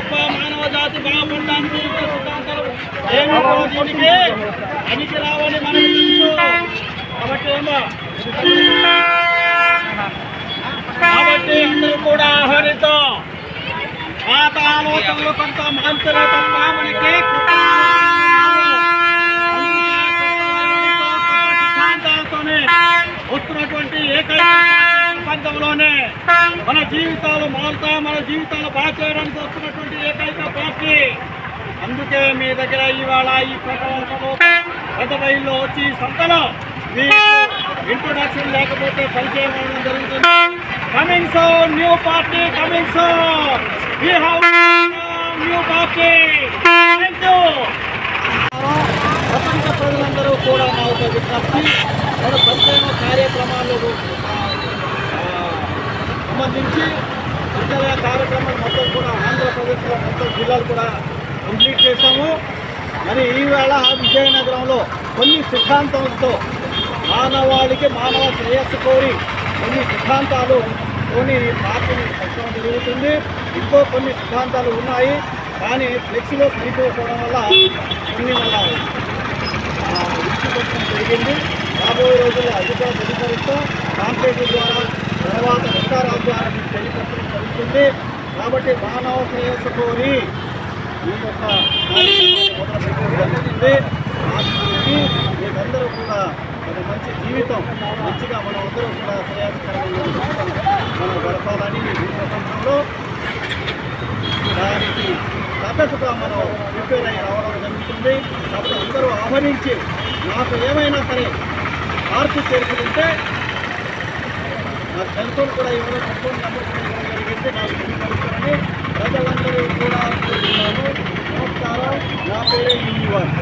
తప్ప మానవ జాతి బాగుపడడానికి సిద్ధాంతాలు ఏమి దీనికి పనికి రావని మనకు తెలుసు. కాబట్టి అందరూ కూడా ఆహ్వానిద్దాం. పాత ఆలోచనలు కొంత మార్చలే తప్ప మనకి సిద్ధాంతాలతోనే వస్తున్నటువంటి ఏకైక ప్రపంచంలోనే మన జీవితాలు మారుతా, మన జీవితాలు బాగా చేయడానికి వస్తున్నటువంటి ఏకైక పార్టీ. అందుకే మీ దగ్గర ఇవాళ ఈ ప్రపంచంలో పెద్ద బయలులో వచ్చి సంతలో మీకు ఇంట్రొడక్షన్ లేకపోతే పరిచయం అవ్వడం జరుగుతుంది. Coming soon new party, coming soon we have new party. Thank you. ప్రపంచ ప్రజలందరూ కూడా మా ఒక విజ్ఞప్తి, మన పరిచయం కార్యక్రమాల్లో సంబంధించి విద్యాలయ కార్యక్రమాలు మొత్తం కూడా ఆంధ్రప్రదేశ్లో మొత్తం జిల్లాలు కూడా కంప్లీట్ చేశాము. మరి ఈవేళ విజయనగరంలో కొన్ని సిద్ధాంతాలతో మానవాళికి మానవ శ్రేయస్సు కోరి కొన్ని సిద్ధాంతాలు కొన్ని పార్టీని పెట్టడం జరుగుతుంది. ఇంకో కొన్ని సిద్ధాంతాలు ఉన్నాయి, కానీ ఫ్లెక్సీలో సరిపోవడం వల్ల కొన్ని వల్ల విడిచిపెట్టడం జరిగింది. రాబోయే రోజుల్లో అది కూడా తెలియపరుస్తూ కాంప్లెక్స్ ద్వారా తర్వాత విస్తారాల ద్వారా మీకు తెలియపరచడం జరుగుతుంది. కాబట్టి మానవ శ్రేయస్సు కోరి ఈ యొక్క జరుగుతుంది. మీకందరూ కూడా ఒక మంచి జీవితం మంచిగా మనం అందరూ కూడా శ్రేయస్కరమైన జీవితం మనం గడపాలని ఈ ప్రపంచంలో దానికి తగ్గట్టుగా మనం ప్రిపేర్ అయ్యి రావడం జరుగుతుంది. కాబట్టి అందరూ ఆహ్వానించి నాకు ఏమైనా సరే మార్పు చేరుకుంటే నా సెల్ ఫోన్ కూడా ఇవ్వడం, ఫోన్ నెంబర్ కూడా ఇవ్వడం జరిగింది. నాకు తెలియపరుస్తానని ప్రజలందరూ కూడా కోరుతున్నాను. నమస్కారం. నా పేరే యూనివర్స్.